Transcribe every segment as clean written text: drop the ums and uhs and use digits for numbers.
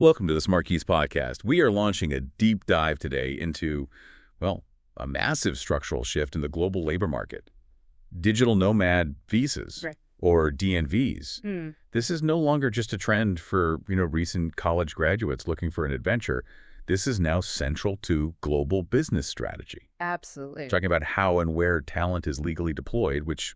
Welcome to the SmartKeys podcast. We are launching a deep dive today into, well, a massive structural shift in the global labor market. Digital Nomad Visas, Right. or DNVs. This is no longer just a trend for, recent college graduates looking for an adventure. This is now central to global business strategy. Absolutely. Talking about how and where talent is legally deployed, which,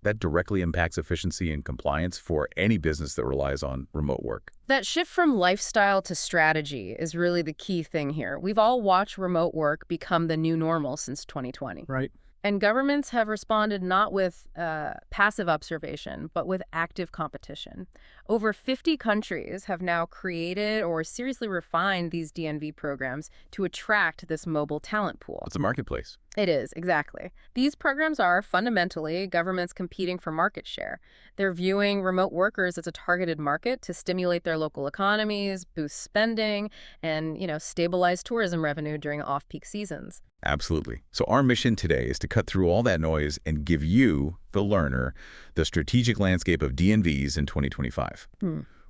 that directly impacts efficiency and compliance for any business that relies on remote work. That shift from lifestyle to strategy is really the key thing here. We've all watched remote work become the new normal since 2020. Right. And governments have responded not with passive observation, but with active competition. Over 50 countries have now created or seriously refined these DNV programs to attract this mobile talent pool. It's a marketplace. It is, exactly. These programs are fundamentally governments competing for market share. They're viewing remote workers as a targeted market to stimulate their local economies, boost spending, and, stabilize tourism revenue during off-peak seasons. Absolutely. So our mission today is to cut through all that noise and give you, the learner, the strategic landscape of DNVs in 2025.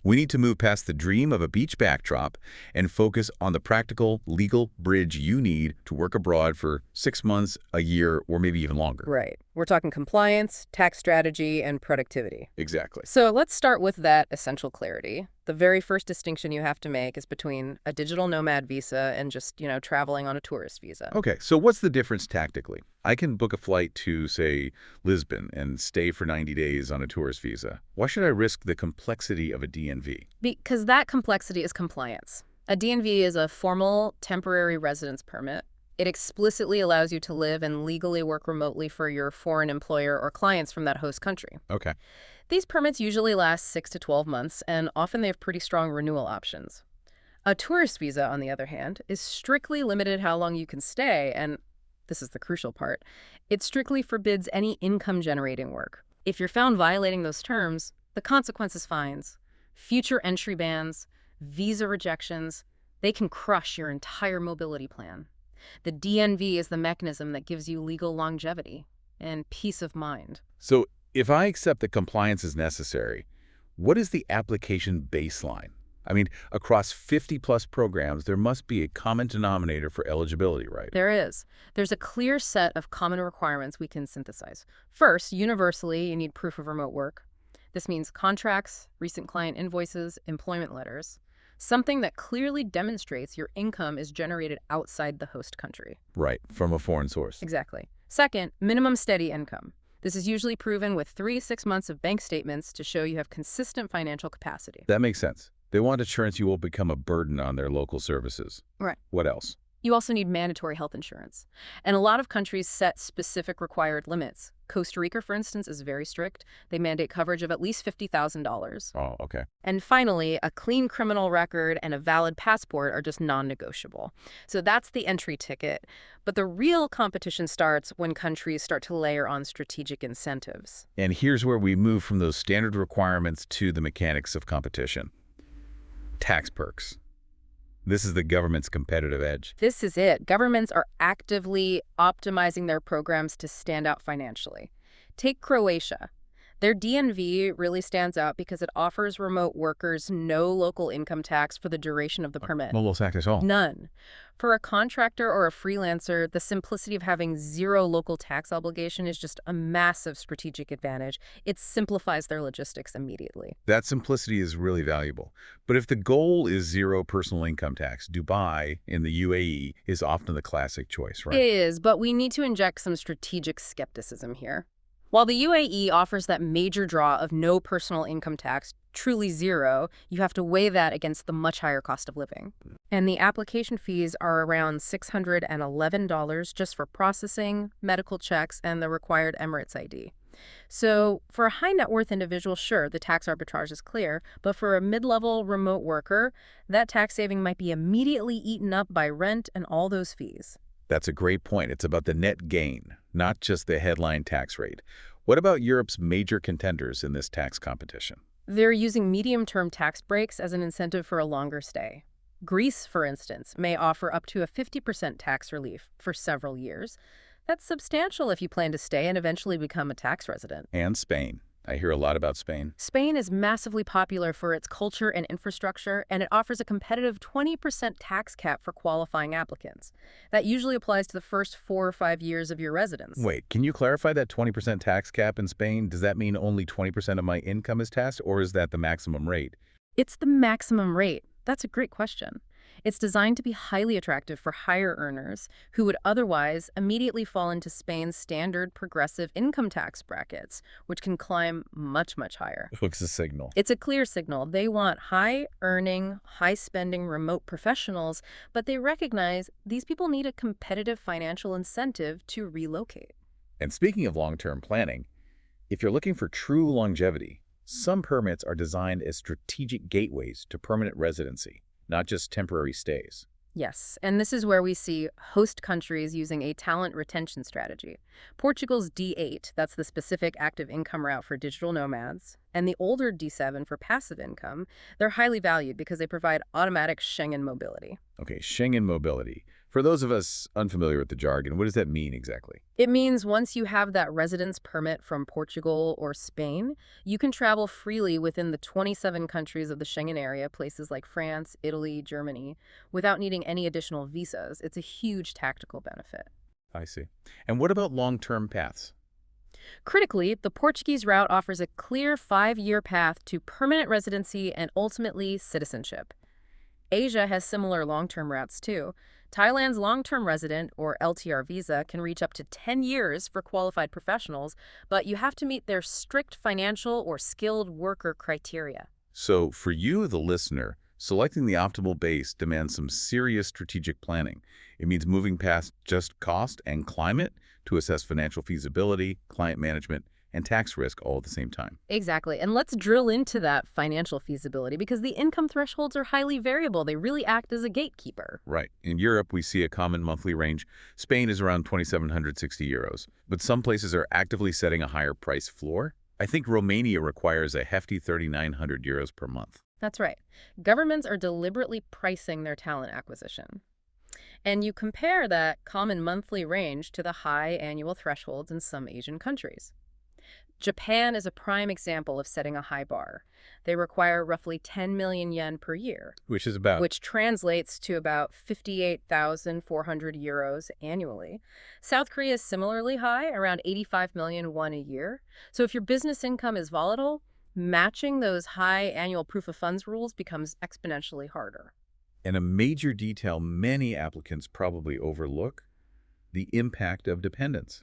We need to move past the dream of a beach backdrop and focus on the practical, legal bridge you need to work abroad for 6 months, a year, or maybe even longer. Right. We're talking compliance, tax strategy, and productivity. Exactly. So let's start with that essential clarity. The very first distinction you have to make is between a digital nomad visa and just, traveling on a tourist visa. Okay, so what's the difference tactically? I can book a flight to, say, Lisbon and stay for 90 days on a tourist visa. Why should I risk the complexity of a DNV? Because that complexity is compliance. A DNV is a formal temporary residence permit. It explicitly allows you to live and legally work remotely for your foreign employer or clients from that host country. Okay. These permits usually last 6 to 12 months, and often they have pretty strong renewal options. A tourist visa, on the other hand, is strictly limited how long you can stay, and this is the crucial part, it strictly forbids any income-generating work. If you're found violating those terms, the consequence is fines, future entry bans, visa rejections. They can crush your entire mobility plan. The DNV is the mechanism that gives you legal longevity and peace of mind. So if I accept that compliance is necessary, what is the application baseline? Across 50-plus programs, there must be a common denominator for eligibility, right? There is. There's a clear set of common requirements we can synthesize. First, universally, you need proof of remote work. This means contracts, recent client invoices, employment letters, something that clearly demonstrates your income is generated outside the host country. Right, from a foreign source. Exactly. Second, minimum steady income. This is usually proven with 3 to 6 months of bank statements to show you have consistent financial capacity. That makes sense. They want assurance you will become a burden on their local services. Right. What else? You also need mandatory health insurance. And a lot of countries set specific required limits. Costa Rica, for instance, is very strict. They mandate coverage of at least $50,000. Oh, okay. And finally, a clean criminal record and a valid passport are just non-negotiable. So that's the entry ticket. But the real competition starts when countries start to layer on strategic incentives. And here's where we move from those standard requirements to the mechanics of competition. Tax perks. This is the government's competitive edge. This is it. Governments are actively optimizing their programs to stand out financially. Take Croatia. Their DNV really stands out because it offers remote workers no local income tax for the duration of the permit. No local tax at all. None. For a contractor or a freelancer, the simplicity of having zero local tax obligation is just a massive strategic advantage. It simplifies their logistics immediately. That simplicity is really valuable. But if the goal is zero personal income tax, Dubai in the UAE is often the classic choice, right? It is, but we need to inject some strategic skepticism here. While the UAE offers that major draw of no personal income tax, truly zero, you have to weigh that against the much higher cost of living. And the application fees are around $611 just for processing, medical checks, and the required Emirates ID. So for a high net worth individual, sure, the tax arbitrage is clear, but for a mid-level remote worker, that tax saving might be immediately eaten up by rent and all those fees. That's a great point. It's about the net gain, not just the headline tax rate. What about Europe's major contenders in this tax competition? They're using medium-term tax breaks as an incentive for a longer stay. Greece, for instance, may offer up to a 50% tax relief for several years. That's substantial if you plan to stay and eventually become a tax resident. And Spain. I hear a lot about Spain. Spain is massively popular for its culture and infrastructure, and it offers a competitive 20% tax cap for qualifying applicants. That usually applies to the first 4 or 5 years of your residence. Wait, can you clarify that 20% tax cap in Spain? Does that mean only 20% of my income is taxed, or is that the maximum rate? It's the maximum rate. That's a great question. It's designed to be highly attractive for higher earners who would otherwise immediately fall into Spain's standard progressive income tax brackets, which can climb much, much higher. Looks a signal. It's a clear signal. They want high-earning, high-spending remote professionals, but they recognize these people need a competitive financial incentive to relocate. And speaking of long-term planning, if you're looking for true longevity, some permits are designed as strategic gateways to permanent residency, not just temporary stays. Yes, and this is where we see host countries using a talent retention strategy. Portugal's D8, that's the specific active income route for digital nomads, and the older D7 for passive income, they're highly valued because they provide automatic Schengen mobility. Okay, Schengen mobility. For those of us unfamiliar with the jargon, what does that mean exactly? It means once you have that residence permit from Portugal or Spain, you can travel freely within the 27 countries of the Schengen area, places like France, Italy, Germany, without needing any additional visas. It's a huge tactical benefit. I see. And what about long-term paths? Critically, the Portuguese route offers a clear 5-year path to permanent residency and ultimately citizenship. Asia has similar long-term routes too. Thailand's long-term resident, or LTR visa, can reach up to 10 years for qualified professionals, but you have to meet their strict financial or skilled worker criteria. So for you, the listener, selecting the optimal base demands some serious strategic planning. It means moving past just cost and climate to assess financial feasibility, client management, and tax risk all at the same time. Exactly. And let's drill into that financial feasibility because the income thresholds are highly variable. They really act as a gatekeeper. Right. In Europe, we see a common monthly range. Spain is around 2,760 euros, but some places are actively setting a higher price floor. I think Romania requires a hefty 3,900 euros per month. That's right. Governments are deliberately pricing their talent acquisition. And you compare that common monthly range to the high annual thresholds in some Asian countries. Japan is a prime example of setting a high bar. They require roughly 10 million yen per year, which translates to about 58,400 euros annually. South Korea is similarly high, around 85 million won a year. So if your business income is volatile, matching those high annual proof of funds rules becomes exponentially harder. And a major detail many applicants probably overlook, the impact of dependence.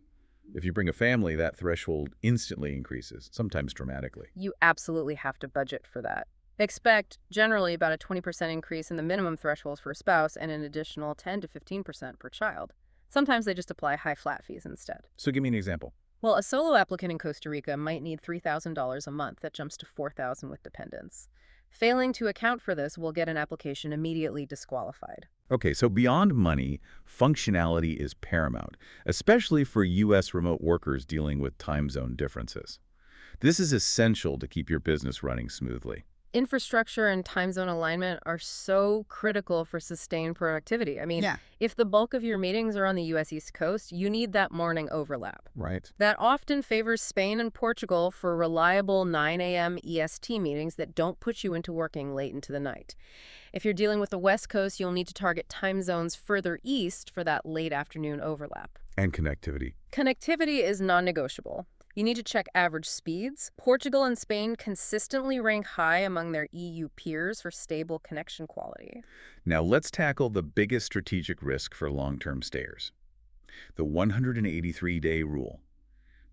If you bring a family, that threshold instantly increases, sometimes dramatically. You absolutely have to budget for that. Expect generally about a 20% increase in the minimum thresholds for a spouse and an additional 10 to 15% per child. Sometimes they just apply high flat fees instead. So give me an example. Well, a solo applicant in Costa Rica might need $3,000 a month. That jumps to $4,000 with dependents. Failing to account for this will get an application immediately disqualified. Okay, so beyond money, functionality is paramount, especially for U.S. remote workers dealing with time zone differences. This is essential to keep your business running smoothly. Infrastructure and time zone alignment are so critical for sustained productivity. If the bulk of your meetings are on the U.S. East Coast, you need that morning overlap. Right. That often favors Spain and Portugal for reliable 9 a.m. EST meetings that don't put you into working late into the night. If you're dealing with the West Coast, you'll need to target time zones further east for that late afternoon overlap. And connectivity. Connectivity is non-negotiable. You need to check average speeds. Portugal and Spain consistently rank high among their EU peers for stable connection quality. Now let's tackle the biggest strategic risk for long-term stayers. The 183-day rule,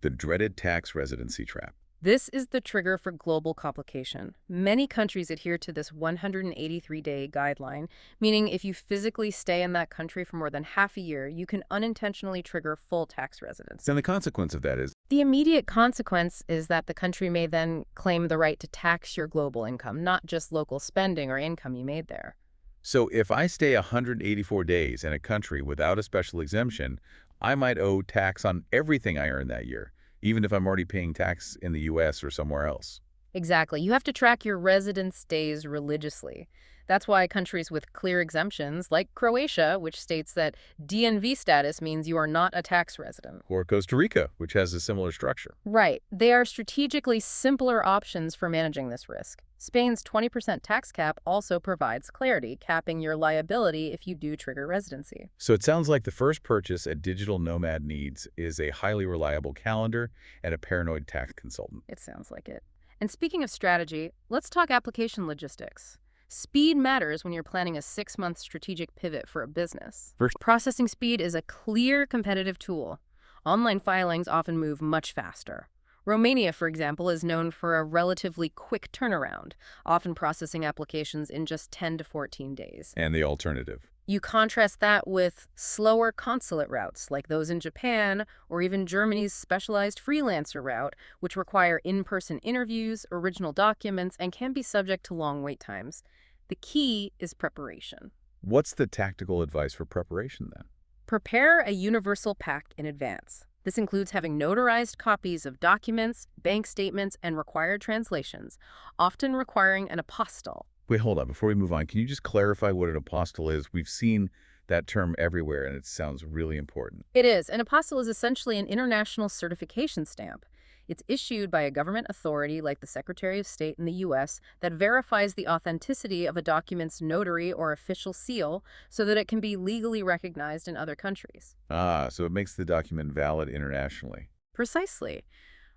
the dreaded tax residency trap. This is the trigger for global complication. Many countries adhere to this 183-day guideline, meaning if you physically stay in that country for more than half a year, you can unintentionally trigger full tax residence. And the consequence of that is? The immediate consequence is that the country may then claim the right to tax your global income, not just local spending or income you made there. So if I stay 184 days in a country without a special exemption, I might owe tax on everything I earned that year, even if I'm already paying tax in the U.S. or somewhere else. Exactly. You have to track your residence days religiously. That's why countries with clear exemptions, like Croatia, which states that DNV status means you are not a tax resident. Or Costa Rica, which has a similar structure. Right. They are strategically simpler options for managing this risk. Spain's 20% tax cap also provides clarity, capping your liability if you do trigger residency. So it sounds like the first purchase a digital nomad needs is a highly reliable calendar and a paranoid tax consultant. It sounds like it. And speaking of strategy, let's talk application logistics. Speed matters when you're planning a 6-month strategic pivot for a business. Processing speed is a clear competitive tool. Online filings often move much faster. Romania, for example, is known for a relatively quick turnaround, often processing applications in just 10 to 14 days. And the alternative. You contrast that with slower consulate routes, like those in Japan, or even Germany's specialized freelancer route, which require in-person interviews, original documents, and can be subject to long wait times. The key is preparation. What's the tactical advice for preparation then? Prepare a universal pack in advance. This includes having notarized copies of documents, bank statements, and required translations, often requiring an apostille. Wait, hold on. Before we move on, can you just clarify what an apostille is? We've seen that term everywhere, and it sounds really important. It is. An apostille is essentially an international certification stamp. It's issued by a government authority like the Secretary of State in the U.S. that verifies the authenticity of a document's notary or official seal so that it can be legally recognized in other countries. Ah, so it makes the document valid internationally. Precisely.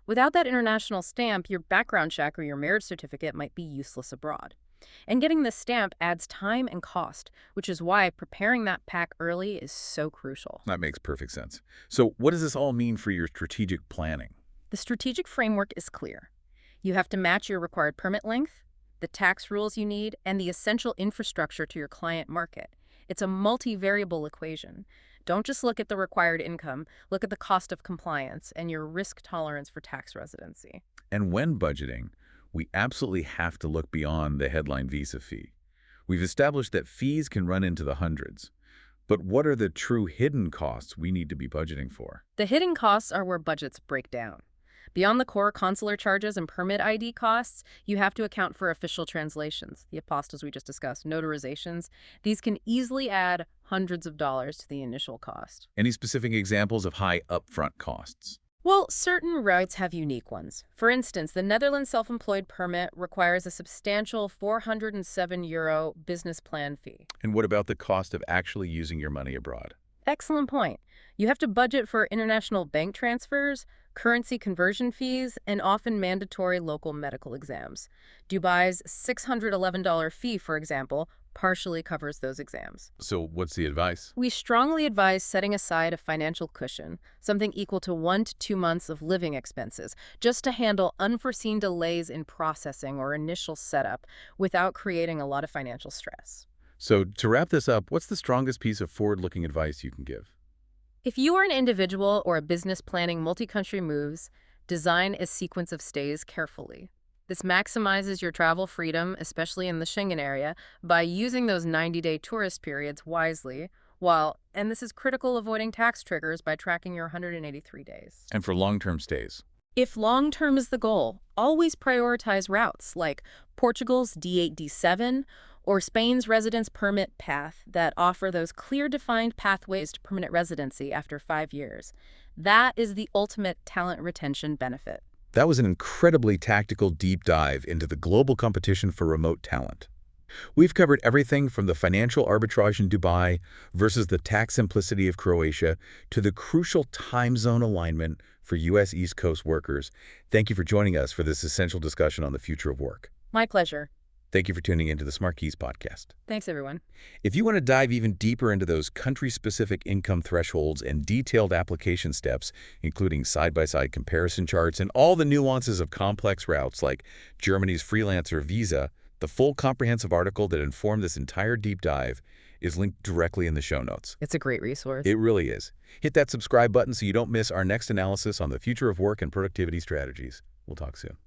Without that international stamp, your background check or your marriage certificate might be useless abroad. And getting this stamp adds time and cost, which is why preparing that pack early is so crucial. That makes perfect sense. So what does this all mean for your strategic planning? The strategic framework is clear. You have to match your required permit length, the tax rules you need, and the essential infrastructure to your client market. It's a multivariable equation. Don't just look at the required income, look at the cost of compliance and your risk tolerance for tax residency. And when budgeting, we absolutely have to look beyond the headline visa fee. We've established that fees can run into the hundreds. But what are the true hidden costs we need to be budgeting for? The hidden costs are where budgets break down. Beyond the core consular charges and permit ID costs, you have to account for official translations, the apostilles we just discussed, notarizations. These can easily add hundreds of dollars to the initial cost. Any specific examples of high upfront costs? Well, certain routes have unique ones. For instance, the Netherlands self-employed permit requires a substantial €407 business plan fee. And what about the cost of actually using your money abroad? Excellent point. You have to budget for international bank transfers, currency conversion fees, and often mandatory local medical exams. Dubai's $611 fee, for example, partially covers those exams. So what's the advice? We strongly advise setting aside a financial cushion, something equal to 1 to 2 months of living expenses, just to handle unforeseen delays in processing or initial setup without creating a lot of financial stress. So to wrap this up, what's the strongest piece of forward-looking advice you can give? If you are an individual or a business planning multi-country moves, design a sequence of stays carefully. This maximizes your travel freedom, especially in the Schengen area, by using those 90-day tourist periods wisely, and this is critical, avoiding tax triggers by tracking your 183 days. And for long-term stays? If long-term is the goal, always prioritize routes like Portugal's D8, D7, or Spain's residence permit path that offer those clear defined pathways to permanent residency after 5 years. That is the ultimate talent retention benefit. That was an incredibly tactical deep dive into the global competition for remote talent. We've covered everything from the financial arbitrage in Dubai versus the tax simplicity of Croatia to the crucial time zone alignment for U.S. East Coast workers. Thank you for joining us for this essential discussion on the future of work. My pleasure. Thank you for tuning into the SmartKeys podcast. Thanks, everyone. If you want to dive even deeper into those country-specific income thresholds and detailed application steps, including side-by-side comparison charts and all the nuances of complex routes like Germany's freelancer visa, the full comprehensive article that informed this entire deep dive is linked directly in the show notes. It's a great resource. It really is. Hit that subscribe button so you don't miss our next analysis on the future of work and productivity strategies. We'll talk soon.